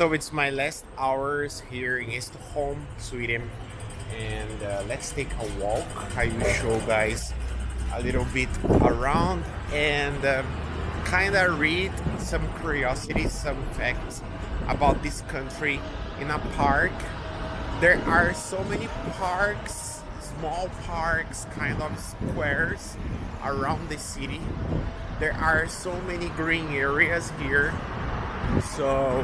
So it's my last hours here in Stockholm, Sweden, and let's take a walk. I will show guys a little bit around and kind of read some curiosities, some facts about this country in a park. There are so many parks, small parks, kind of squares around the city. There are so many green areas here. So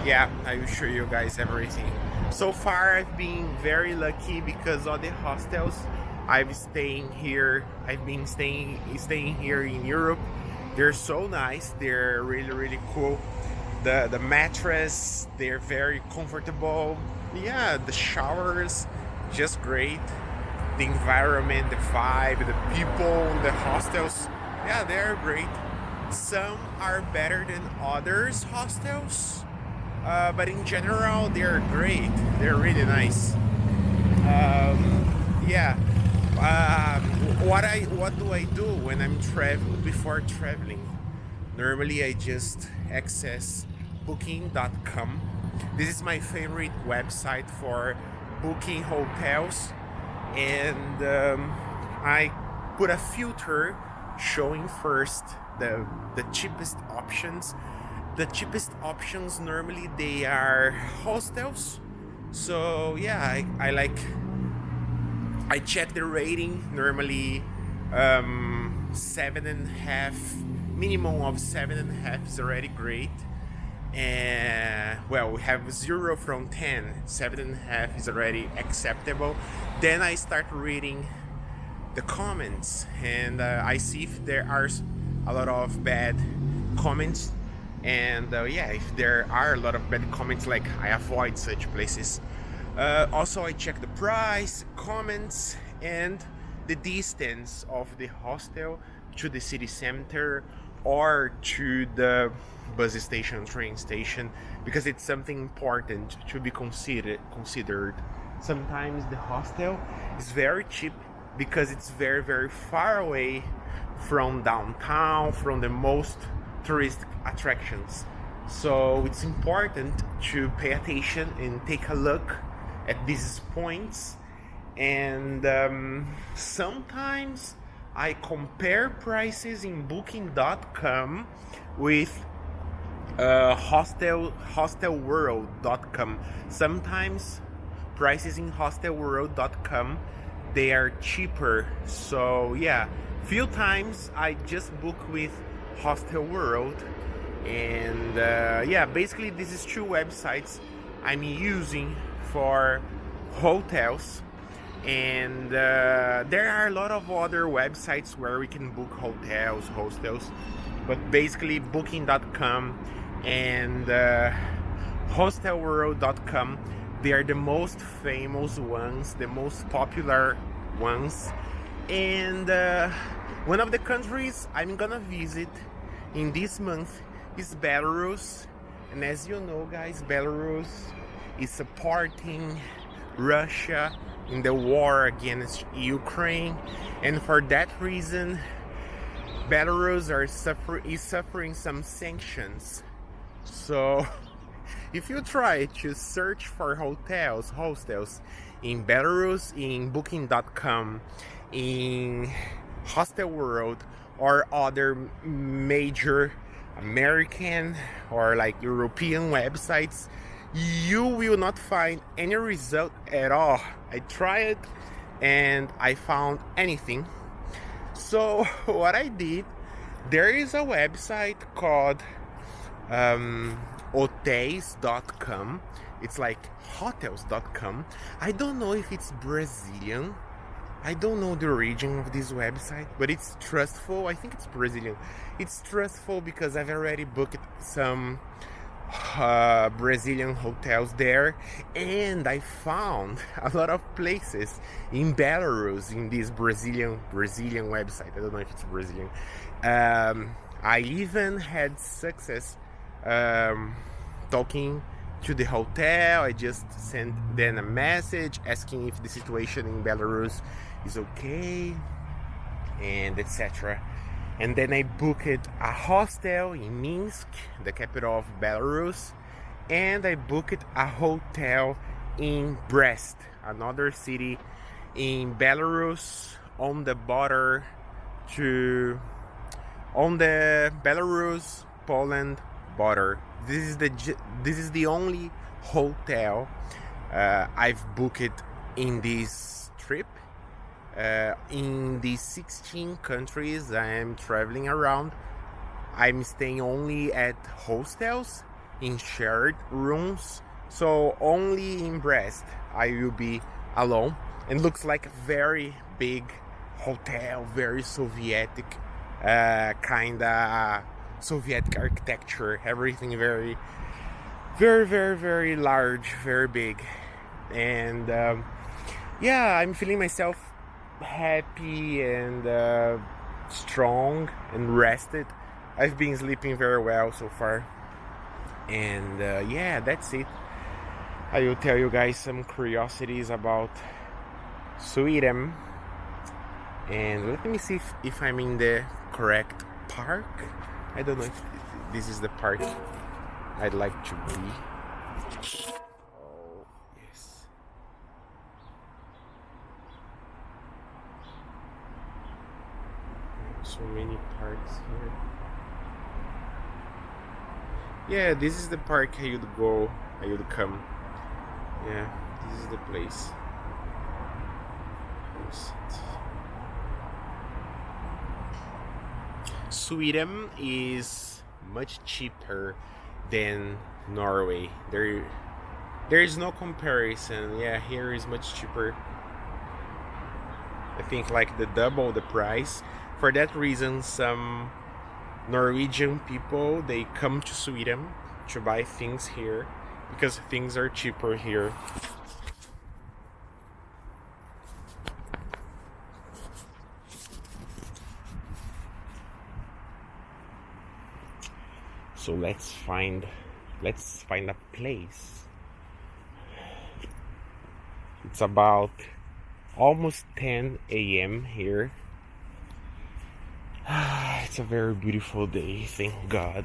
yeah, I will show you guys everything. So far I've been very lucky because all the hostels I've been staying here in Europe. They're so nice. They're really cool. The mattress, they're very comfortable. Yeah, the showers, just great. The environment, the vibe, the people, the hostels, yeah, they're great. Some are better than others hostels, but in general they're great. They're really nice. Yeah. What do I do when I'm before traveling? Normally I just access booking.com. This is my favorite website for booking hotels, and I put a filter showing first the cheapest options. The cheapest options normally they are hostels. So yeah, I check the rating. Normally 7.5, minimum of 7.5 is already great. And well, we have 0 from 10. 7.5 is already acceptable. Then I start reading the comments, and I see if there are a lot of bad comments, and yeah, if there are a lot of bad comments, like, I avoid such places. Also I check the price, comments, and the distance of the hostel to the city center or to the bus station, train station, because it's something important to be considered. Sometimes the hostel is very cheap because it's very far away from downtown, from the most touristic attractions. So it's important to pay attention and take a look at these points. And sometimes I compare prices in booking.com with hostelworld.com. Sometimes prices in hostelworld.com, they are cheaper. So yeah, few times I just book with Hostel World, and yeah, basically this is two websites I'm using for hotels. And there are a lot of other websites where we can book hostels, but basically booking.com and hostelworld.com, they are the most famous ones, the most popular ones. And one of the countries I'm gonna visit in this month is Belarus. And as you know guys, Belarus is supporting Russia in the war against Ukraine, and for that reason Belarus is suffering some sanctions. So if you try to search for hostels in Belarus, in booking.com, in Hostel World, or other major American or like European websites, you will not find any result at all. I tried and I found anything. So what I did, there is a website called hotels.com. It's like hotels.com. I don't know if it's Brazilian. I don't know the origin of this website, but it's trustful. I think it's Brazilian. It's trustful because I've already booked some Brazilian hotels there, and I found a lot of places in Belarus in this Brazilian website. I don't know if it's Brazilian. I even had success talking to the hotel. I just sent them a message asking if the situation in Belarus is okay, and etc. And then I booked a hostel in Minsk, the capital of Belarus, and I booked a hotel in Brest, another city in Belarus, on the border to on the Belarus Poland border. This is the only hotel I've booked in this trip. In the 16 countries I am traveling around, I'm staying only at hostels in shared rooms, so only in Brest I will be alone. And looks like a very big hotel, very Soviet kinda Soviet architecture, everything very very large, very big. And yeah, I'm feeling myself happy and strong and rested. I've been sleeping very well so far, and yeah, that's it. I will tell you guys some curiosities about Sweden, and let me see if I'm in the correct park. I don't know if this is the park I'd like to be. Oh, yes. So many parks here. Yeah, this is the park I would go, I would come. Yeah, this is the place. Sweden is much cheaper than Norway. There is no comparison. Yeah, here is much cheaper. I think like the double the price. For that reason, some Norwegian people, they come to Sweden to buy things here because things are cheaper here. So let's find a place. It's about almost 10 a.m. here. It's a very beautiful day, thank God.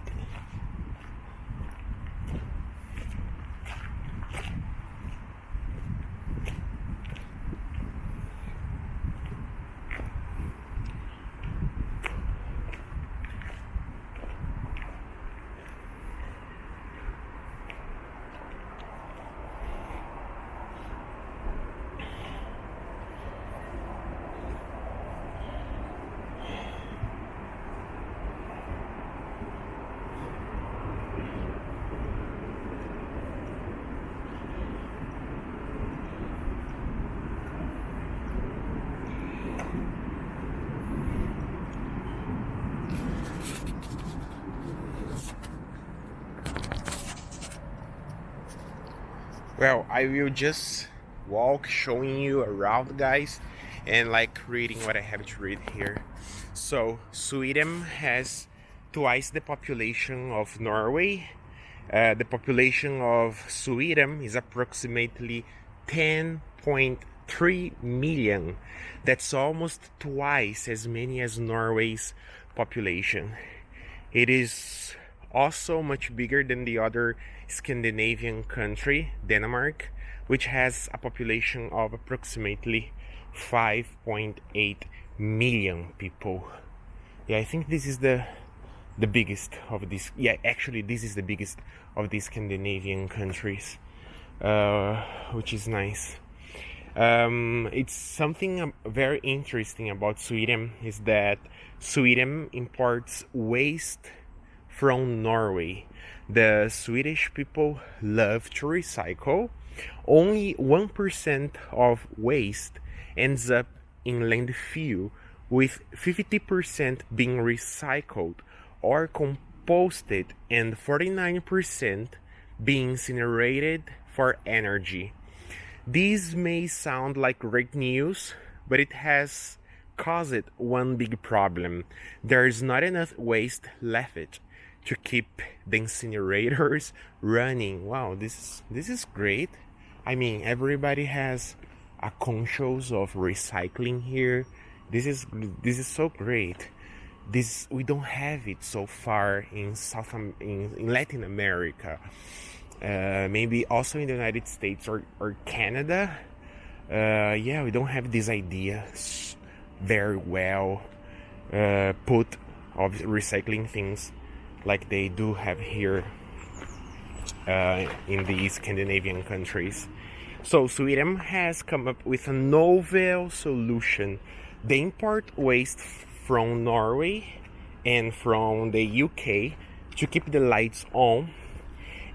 Well, I will just walk showing you around, guys, and like reading what I have to read here. So Sweden has twice the population of Norway. The population of Sweden is approximately 10.3 million. That's almost twice as many as Norway's population. It is also much bigger than the other Scandinavian country, Denmark, which has a population of approximately 5.8 million people. Yeah, I think this is the biggest of these. Yeah, actually, this is the biggest of these Scandinavian countries, which is nice. It's something very interesting about Sweden is that Sweden imports waste from Norway. The Swedish people love to recycle. Only 1% of waste ends up in landfill, with 50% being recycled or composted and 49% being incinerated for energy. This may sound like great news, but it has caused one big problem. There is not enough waste left to keep the incinerators running. Wow, this is great. I mean, everybody has a conscious of recycling here. This is so great. We don't have it so far in Latin America. maybe also in the United States or Canada. Yeah, we don't have this idea very well put of recycling things like they do have here in the Scandinavian countries. So Sweden has come up with a novel solution. They import waste from Norway and from the UK to keep the lights on,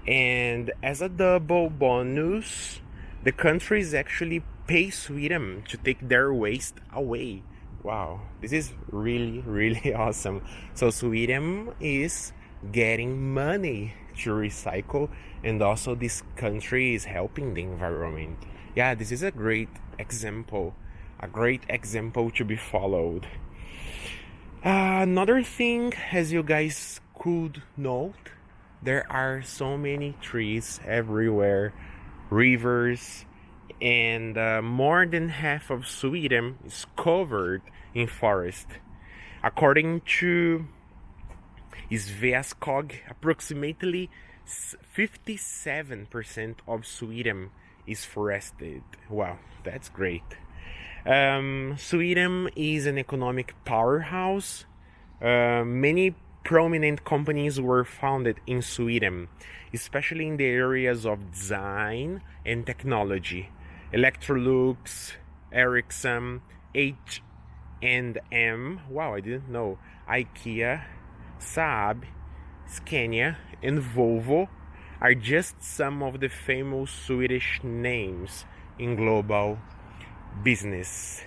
and as a double bonus, the countries actually pay Sweden to take their waste away. Wow, this is really awesome. So Sweden is getting money to recycle, and also this country is helping the environment. Yeah, this is a great example to be followed. Another thing, as you guys could note, there are so many trees everywhere, rivers, and more than half of Sweden is covered in forest. According to Sveaskog, approximately 57% of Sweden is forested. Wow, that's great. Sweden is an economic powerhouse. Many prominent companies were founded in Sweden, especially in the areas of design and technology. Electrolux, Ericsson, H&M, wow, I didn't know, IKEA, Saab, Scania, and Volvo are just some of the famous Swedish names in global business.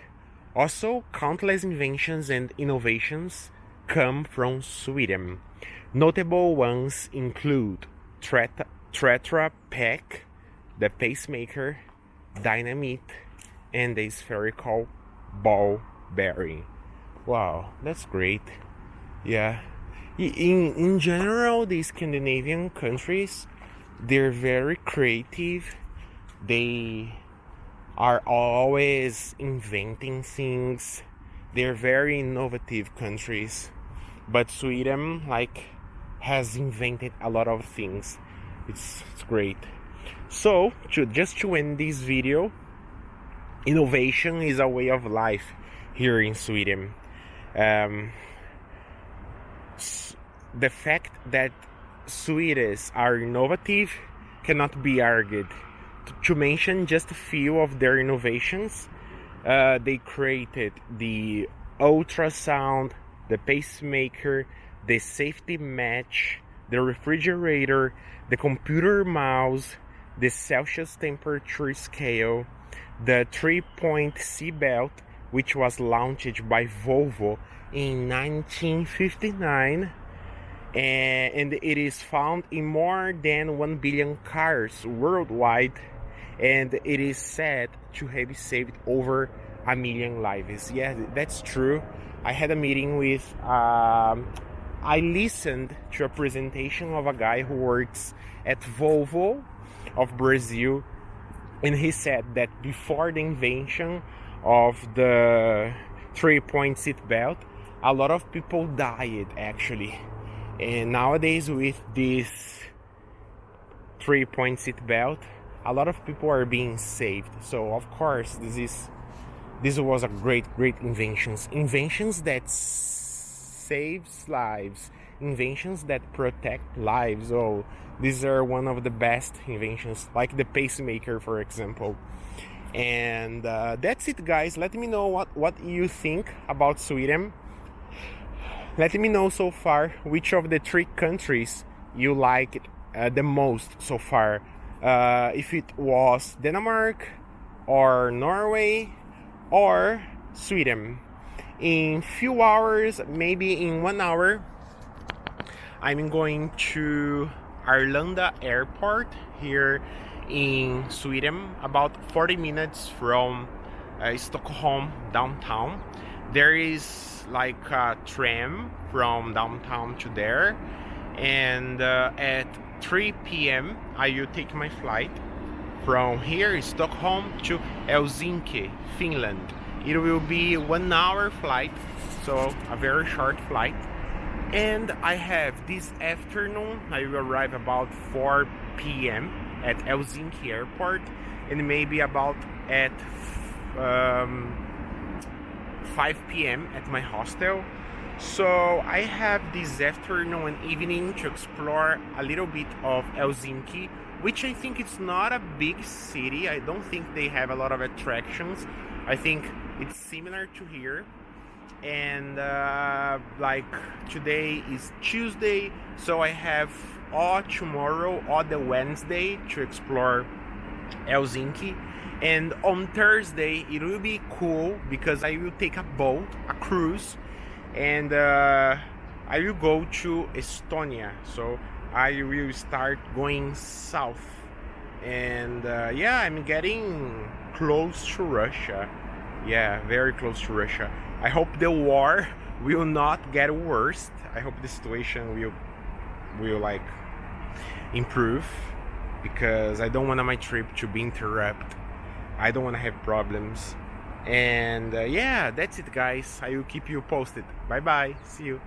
Also, countless inventions and innovations come from Sweden. Notable ones include Tetra Pak, the pacemaker, dynamite, and the spherical ball bearing. Wow, that's great. Yeah. In general, the Scandinavian countries, they're very creative. They are always inventing things. They're very innovative countries. But Sweden, has invented a lot of things. It's great. So, to end this video, innovation is a way of life here in Sweden. The fact that Swedes are innovative cannot be argued. To mention just a few of their innovations, they created the ultrasound, the pacemaker, the safety match, the refrigerator, the computer mouse, the Celsius temperature scale, the 3-point seatbelt, which was launched by Volvo in 1959, and it is found in more than 1 billion cars worldwide, and it is said to have saved over 1 million lives. Yeah, that's true. I had a meeting with I listened to a presentation of a guy who works at Volvo of Brazil, and he said that before the invention of the 3-point seat belt, a lot of people died actually, and nowadays with this 3-point seat belt, a lot of people are being saved. So of course this was a great inventions that saves lives, inventions that protect lives. Oh, these are one of the best inventions, like the pacemaker, for example. And that's it, guys. Let me know what you think about Sweden. Let me know so far which of the 3 countries you liked the most so far. If it was Denmark or Norway or Sweden. In few hours, maybe in 1 hour, I'm going to Arlanda Airport here in Sweden, about 40 minutes from Stockholm downtown. There is like a tram from downtown to there, and at 3 p.m. I will take my flight from here, Stockholm, to Helsinki, Finland. It will be 1 hour flight, so a very short flight. And I have this afternoon, I will arrive about 4 p.m. at Helsinki airport, and maybe about at 5 p.m. at my hostel. So I have this afternoon and evening to explore a little bit of Helsinki, which I think it's not a big city. I don't think they have a lot of attractions. I think it's similar to here. And like today is Tuesday, so I have all tomorrow, all the Wednesday to explore Helsinki. And on Thursday it will be cool because I will take a boat, a cruise, and I will go to Estonia. So I will start going south, and yeah, I'm getting close to Russia. Yeah, very close to Russia. I hope the war will not get worse. I hope the situation will like improve, because I don't want my trip to be interrupted. I don't want to have problems. And yeah, that's it guys. I will keep you posted. Bye bye. See you.